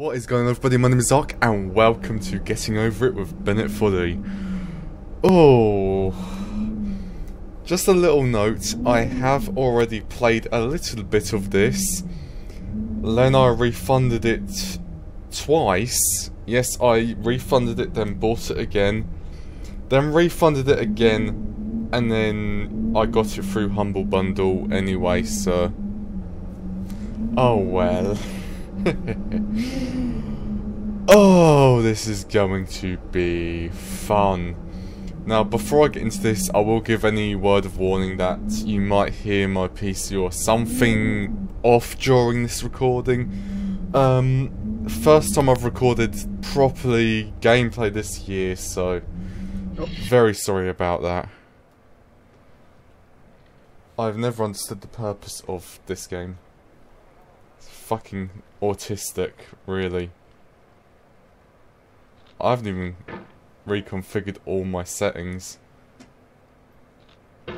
What is going on, everybody? My name is Ark, and welcome to Getting Over It with Bennett Foddy. Oh, just a little note, I have already played a little bit of this. Then I refunded it twice. Yes, I refunded it, then bought it again. Then refunded it again, and then I got it through Humble Bundle anyway, so... oh well. Oh, this is going to be fun. Now, before I get into this, I will give any word of warning that you might hear my PC or something off during this recording. First time I've recorded properly gameplay this year, so very sorry about that. I've never understood the purpose of this game. It's fucking autistic, really. I haven't even reconfigured all my settings. I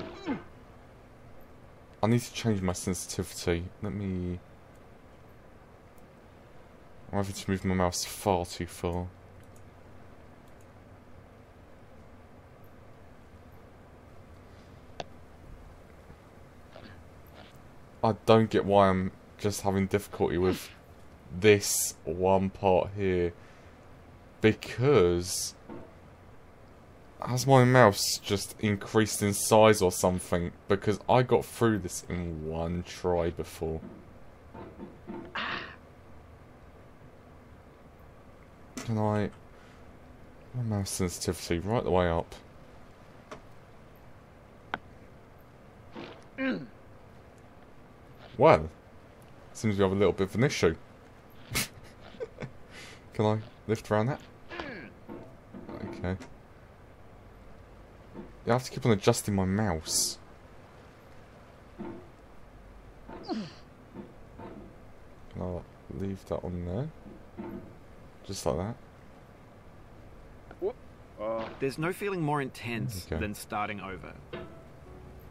need to change my sensitivity. Let me... I'm having to move my mouse far too far. I don't get why I'm just having difficulty with this one part here. Because... has my mouse just increased in size or something? Because I got through this in one try before. Can I... my mouse sensitivity right the way up. Well, seems we have a little bit of an issue. Can I lift around that? Okay. I have to keep on adjusting my mouse. I'll leave that on there. Just like that. There's no feeling more intense than starting over.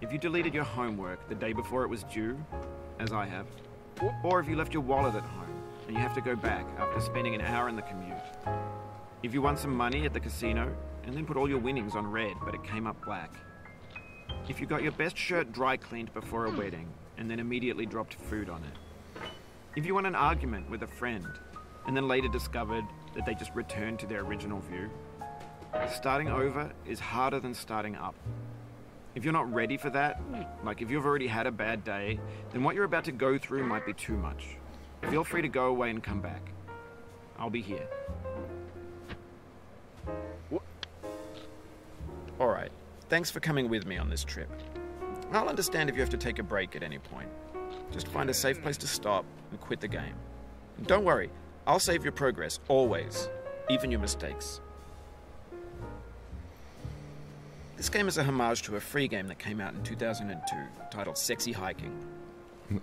If you deleted your homework the day before it was due, as I have, or if you left your wallet at home and you have to go back after spending an hour in the commute. If you won some money at the casino and then put all your winnings on red but it came up black. If you got your best shirt dry cleaned before a wedding and then immediately dropped food on it. If you won an argument with a friend and then later discovered that they just returned to their original view. Starting over is harder than starting up. If you're not ready for that, like if you've already had a bad day, then what you're about to go through might be too much. Feel free to go away and come back. I'll be here. Alright, thanks for coming with me on this trip. I'll understand if you have to take a break at any point. Just find a safe place to stop and quit the game. And don't worry, I'll save your progress, always, even your mistakes. This game is a homage to a free game that came out in 2002, titled Sexy Hiking.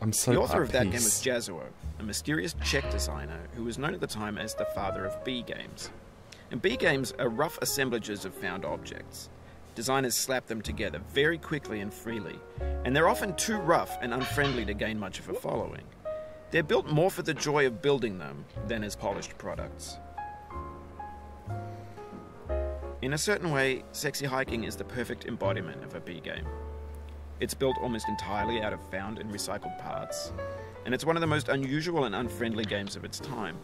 I'm so The author of that game was Jazuo, a mysterious Czech designer who was known at the time as the father of B games. And B games are rough assemblages of found objects. Designers slap them together very quickly and freely, and they're often too rough and unfriendly to gain much of a following. They're built more for the joy of building them than as polished products. In a certain way, Sexy Hiking is the perfect embodiment of a B game. It's built almost entirely out of found and recycled parts, and it's one of the most unusual and unfriendly games of its time.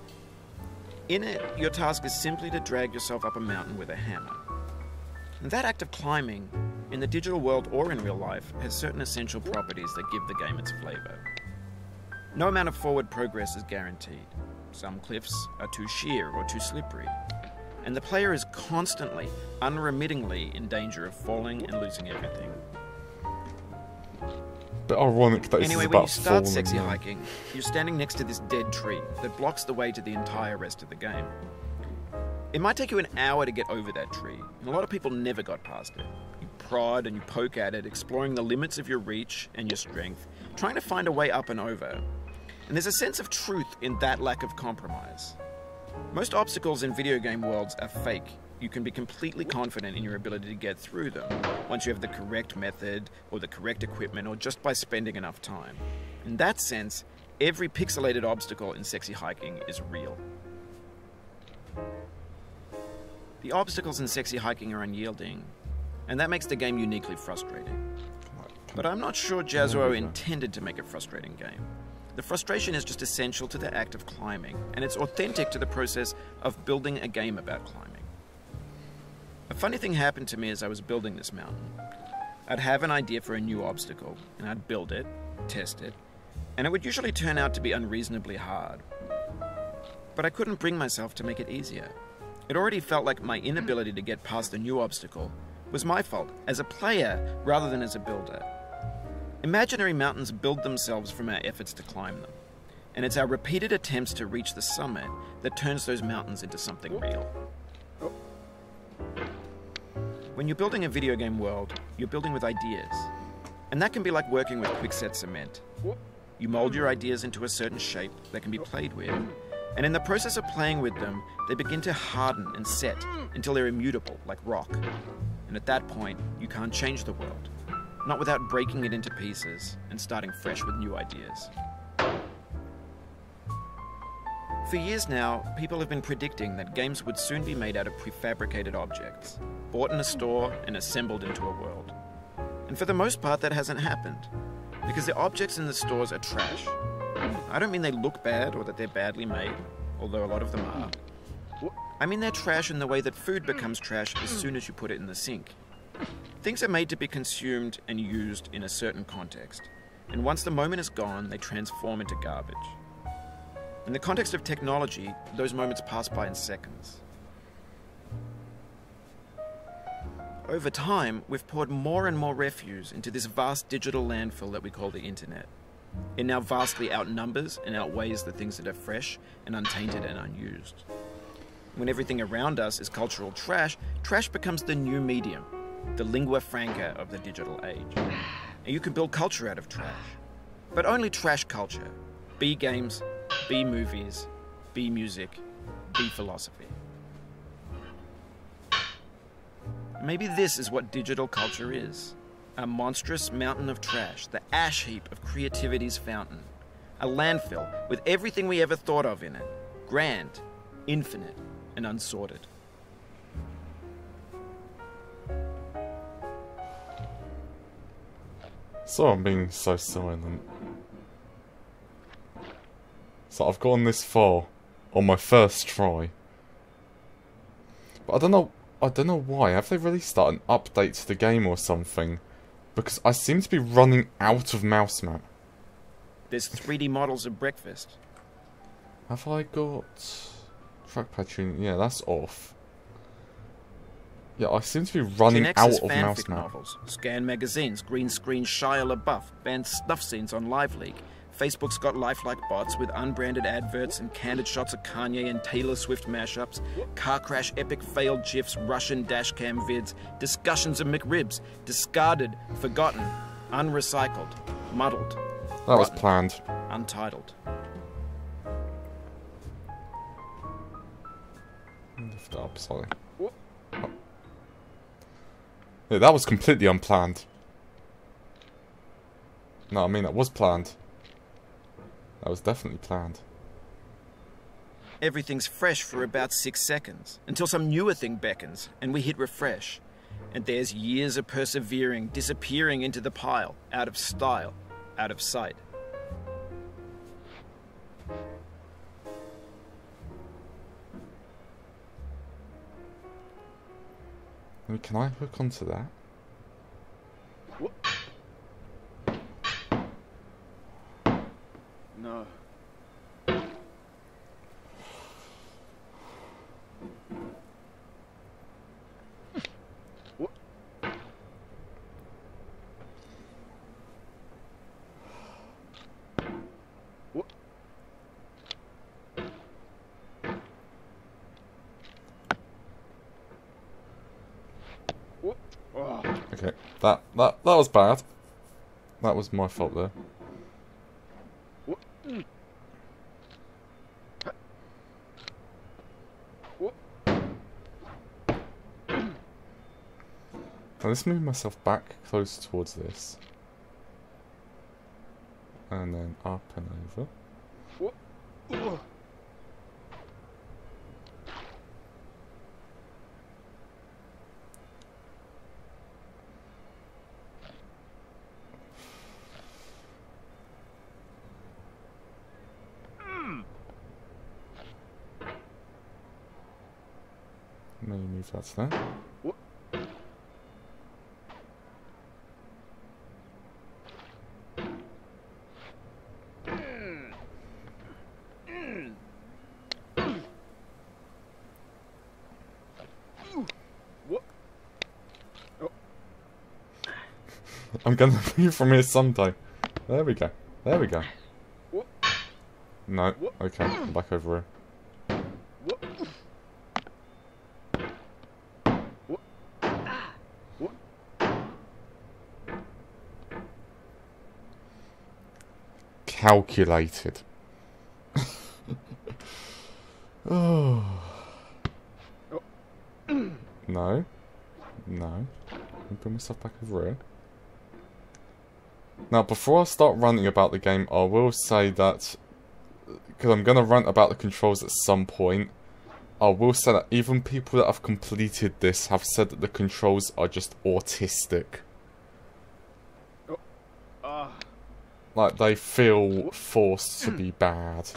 In it, your task is simply to drag yourself up a mountain with a hammer. And that act of climbing, in the digital world or in real life, has certain essential properties that give the game its flavor. No amount of forward progress is guaranteed. Some cliffs are too sheer or too slippery. And the player is constantly, unremittingly in danger of falling and losing everything. Bit ironic that this is Anyway, about when you start falling Sexy now. Hiking, you're standing next to this dead tree that blocks the way to the entire rest of the game. It might take you an hour to get over that tree, and a lot of people never got past it. You prod and you poke at it, exploring the limits of your reach and your strength, trying to find a way up and over. And there's a sense of truth in that lack of compromise. Most obstacles in video game worlds are fake. You can be completely confident in your ability to get through them once you have the correct method or the correct equipment or just by spending enough time. In that sense, every pixelated obstacle in Sexy Hiking is real. The obstacles in sexy hiking are unyielding, and that makes the game uniquely frustrating. But I'm not sure Jazzuo intended to make a frustrating game. The frustration is just essential to the act of climbing, and it's authentic to the process of building a game about climbing. A funny thing happened to me as I was building this mountain. I'd have an idea for a new obstacle, and I'd build it, test it, and it would usually turn out to be unreasonably hard. But I couldn't bring myself to make it easier. It already felt like my inability to get past the new obstacle was my fault as a player rather than as a builder. Imaginary mountains build themselves from our efforts to climb them, and it's our repeated attempts to reach the summit that turns those mountains into something real. When you're building a video game world, you're building with ideas, and that can be like working with quickset cement. You mold your ideas into a certain shape that can be played with, and in the process of playing with them, they begin to harden and set until they're immutable, like rock. And at that point, you can't change the world, not without breaking it into pieces and starting fresh with new ideas. For years now, people have been predicting that games would soon be made out of prefabricated objects, bought in a store and assembled into a world. And for the most part, that hasn't happened, because the objects in the stores are trash. I don't mean they look bad or that they're badly made, although a lot of them are. I mean they're trash in the way that food becomes trash as soon as you put it in the sink. Things are made to be consumed and used in a certain context, and once the moment is gone, they transform into garbage. In the context of technology, those moments pass by in seconds. Over time, we've poured more and more refuse into this vast digital landfill that we call the internet. It now vastly outnumbers and outweighs the things that are fresh and untainted and unused. When everything around us is cultural trash, trash becomes the new medium, the lingua franca of the digital age. And you can build culture out of trash, but only trash culture. B games, B movies, B music, B philosophy. Maybe this is what digital culture is. A monstrous mountain of trash, the ash heap of creativity's fountain. A landfill with everything we ever thought of in it. Grand, infinite, and unsorted. So I'm being so silent. So I've gone this far on my first try. But I don't know why. Have they released an update to the game or something? Because I seem to be running out of mouse map. There's 3D models of breakfast. Have I got trackpad tuning? Yeah, that's off. Yeah, I seem to be running out of mouse map. Novels, scan magazines, green screen Shia LaBeouf, banned snuff scenes on Live Leak. Facebook's got lifelike bots with unbranded adverts and candid shots of Kanye and Taylor Swift mashups, car crash epic failed GIFs, Russian dashcam vids, discussions of McRibs, discarded, forgotten, unrecycled, muddled. That was planned. Untitled. Lift it up, sorry. Oh. Yeah, that was completely unplanned. No, I mean, that was planned. That was definitely planned. Everything's fresh for about 6 seconds, until some newer thing beckons, and we hit refresh. And there's years of persevering, disappearing into the pile, out of style, out of sight. I mean, can I hook onto that? No. Okay, that was bad. That was my fault there. Now let's move myself back close towards this. And then up and over. Maybe move that to there. I'm gonna move from here someday. There we go. There we go. No. Okay, I'm back over here. Calculated. Oh. No. No. I'll bring myself back over here. Now, before I start ranting about the game, I will say that, because I'm going to rant about the controls at some point, I will say that even people that have completed this have said that the controls are just autistic. Like, they feel forced to be bad.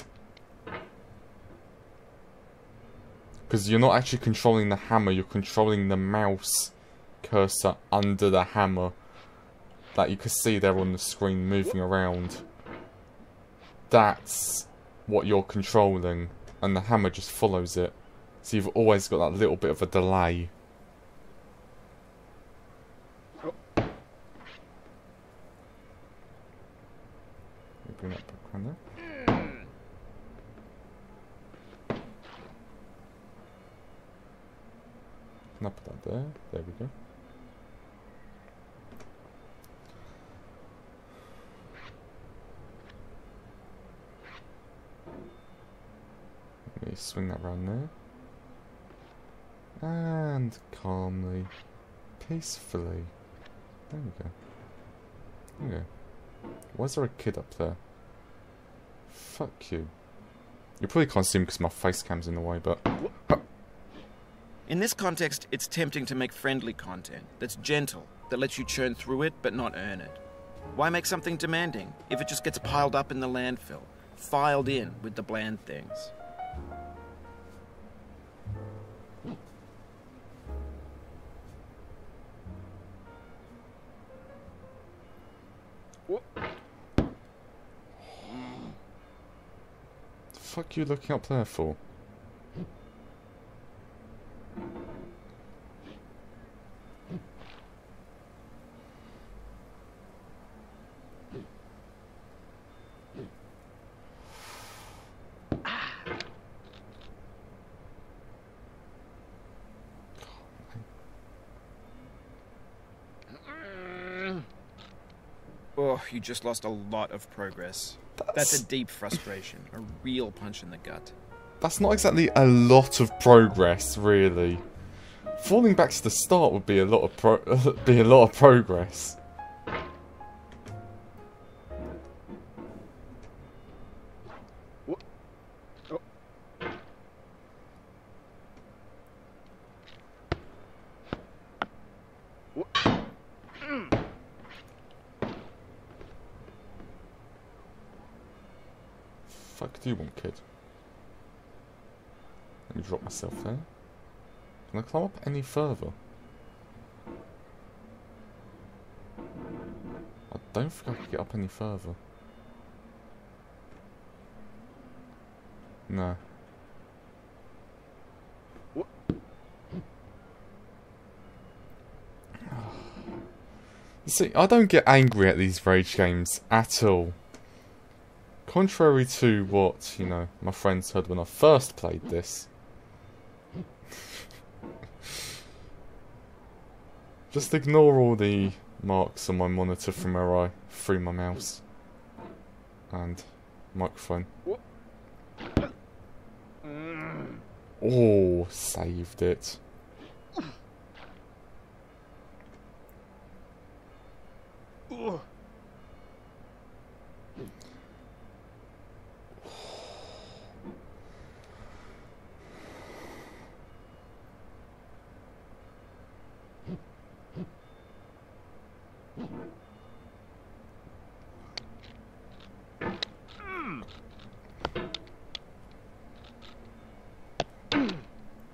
Because you're not actually controlling the hammer, you're controlling the mouse cursor under the hammer. That you can see there on the screen moving around. That's what you're controlling, and the hammer just follows it. So you've always got that little bit of a delay. Bring that back around there. And I'll put that there. There we go. Let me swing that around there. And calmly, peacefully. There we go. There we go. Why is there a kid up there? Fuck you. You probably can't see me because my face cam's in the way, but... In this context, it's tempting to make friendly content that's gentle, that lets you churn through it but not earn it. Why make something demanding if it just gets piled up in the landfill, filed in with the bland things? The fuck are you looking up there for? Oh, you just lost a lot of progress. That's a deep frustration, a real punch in the gut. That's not exactly a lot of progress, really. Falling back to the start would be a lot of progress. Fuck do you want, kid? Let me drop myself there. Can I climb up any further? I don't think I could get up any further. No. See, I don't get angry at these rage games at all. Contrary to what, you know, my friends heard when I first played this. Just ignore all the marks on my monitor from where I threw my mouse. And microphone. Oh, saved it.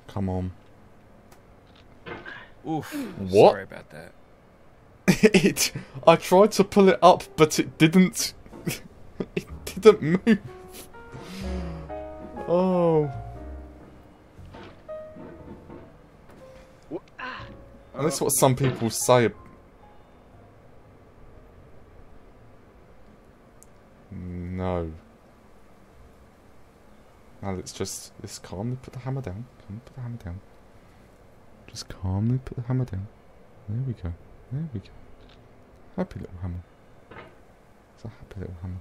Come on. Oof. What? Sorry about that. I tried to pull it up, but it didn't. It didn't move. Oh. And that's what some people say. No. Now let's calmly put the hammer down. Calmly put the hammer down. Just calmly put the hammer down. There we go. There we go. Happy little hammer. It's a happy little hammer.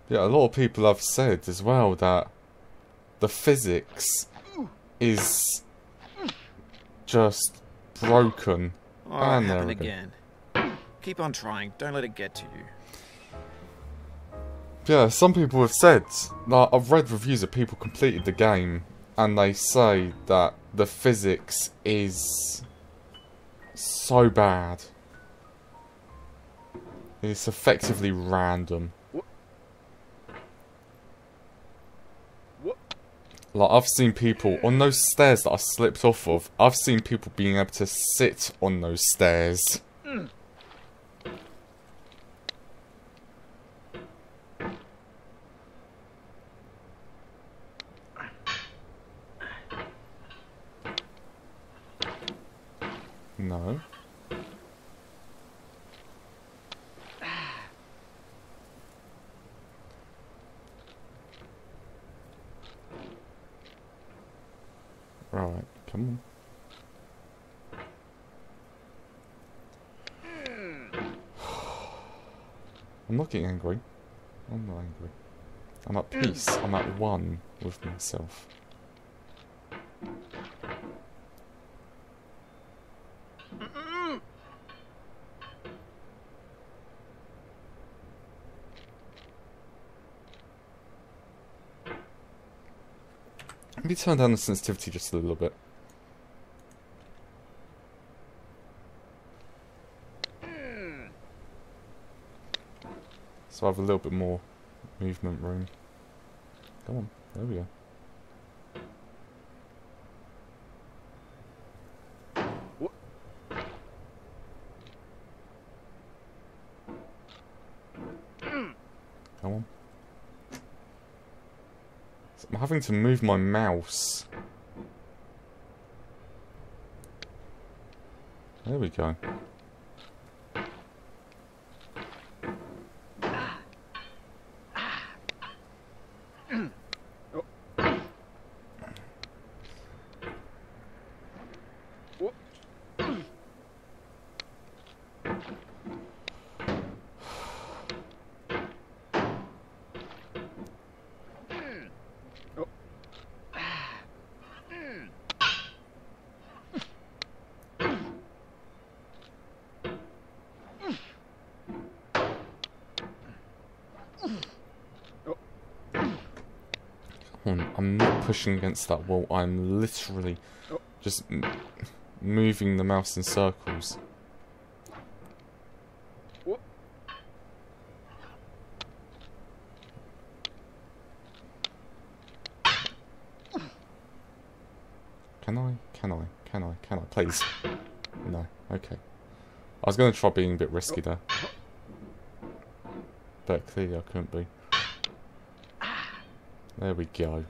Yeah, a lot of people have said as well that the physics is just broken. Oh, and happen again. Keep on trying. Don't let it get to you. Yeah, some people have said, like, I've read reviews of people completed the game, and they say that the physics is so bad. It's effectively random. Like, I've seen people on those stairs that I slipped off of, I've seen people being able to sit on those stairs. No. Right, come on. I'm not getting angry. I'm not angry. I'm at peace. I'm at one with myself. Let me turn down the sensitivity just a little bit. So I have a little bit more movement room. Come on, there we go. Come on. I'm having to move my mouse. There we go. I'm not pushing against that wall, I'm literally just moving the mouse in circles. Can I, please? No, okay. I was going to try being a bit risky there. But clearly I couldn't be. There we go.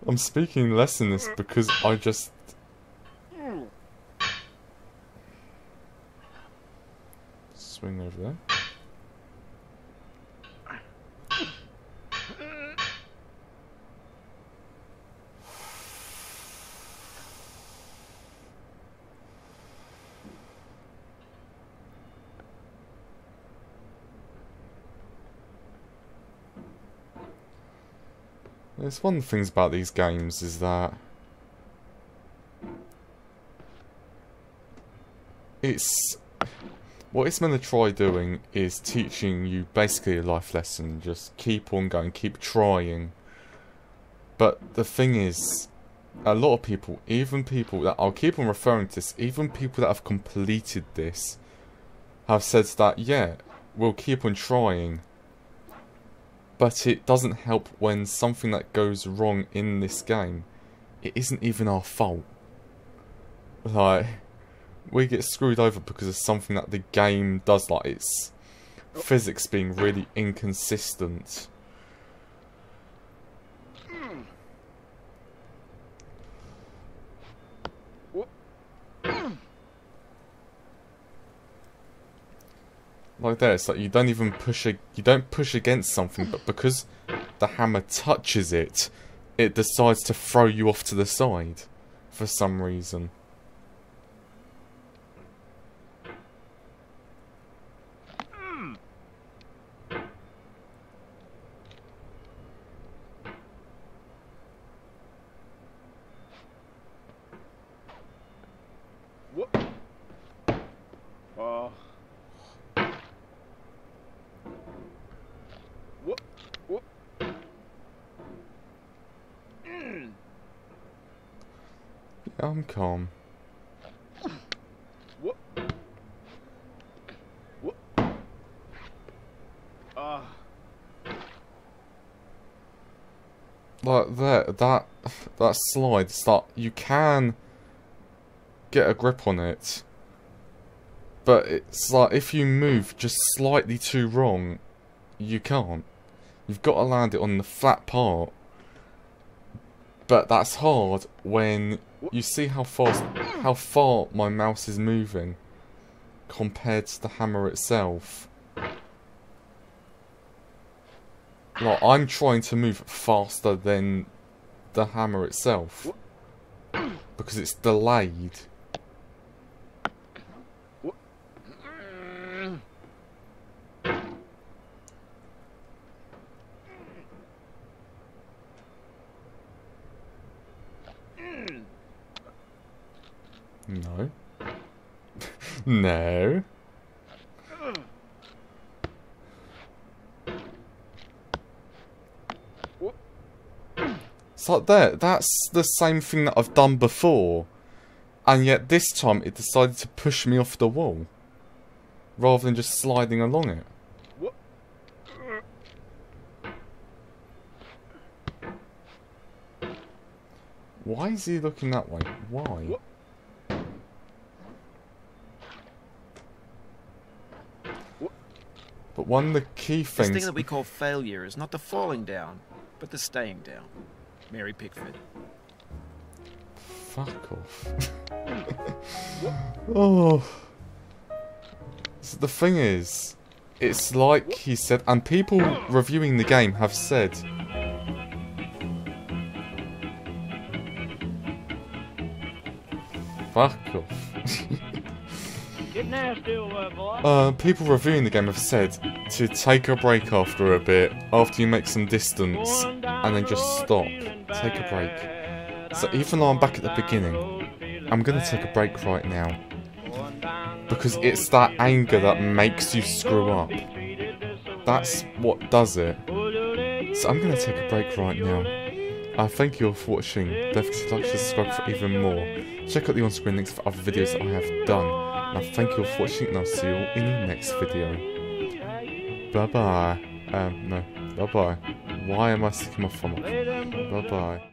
I'm speaking less in this because I just... Swing over there. It's one of the things about these games is that what it's meant to try doing is teaching you basically a life lesson. Just keep on going, keep trying. But the thing is, a lot of people, even people that, I'll keep on referring to this, even people that have completed this, have said that, yeah, we'll keep on trying. But it doesn't help when something that goes wrong in this game, it isn't even our fault. Like, we get screwed over because of something that the game does, like its physics being really inconsistent. Like that, it's like you don't even push you don't push against something, but because the hammer touches it, it decides to throw you off to the side for some reason. I'm calm. Like that slide, it's like you can get a grip on it, but it's like if you move just slightly too wrong, you can't. You've got to land it on the flat part. But that's hard when you see how far my mouse is moving compared to the hammer itself. Like, I'm trying to move faster than the hammer itself because it's delayed. No. No. It's like that's the same thing that I've done before. And yet this time it decided to push me off the wall. Rather than just sliding along it. Why is he looking that way? Why? But one of the key things... This thing that we call failure is not the falling down, but the staying down. Mary Pickford. Fuck off. Oh. So the thing is, it's like he said, and people reviewing the game have said... Fuck off. People reviewing the game have said to take a break after a bit, after you make some distance, and then just stop. Take a break. So even though I'm back at the beginning, I'm gonna take a break right now. Because it's that anger that makes you screw up. That's what does it. So I'm gonna take a break right now. Thank you all for watching. Don't forget to like, subscribe for even more. Check out the on-screen links for other videos that I have done. Now thank you all for watching, and I'll see you all in the next video. Bye bye. No. Bye bye. Why am I sticking my thumb up? Bye bye.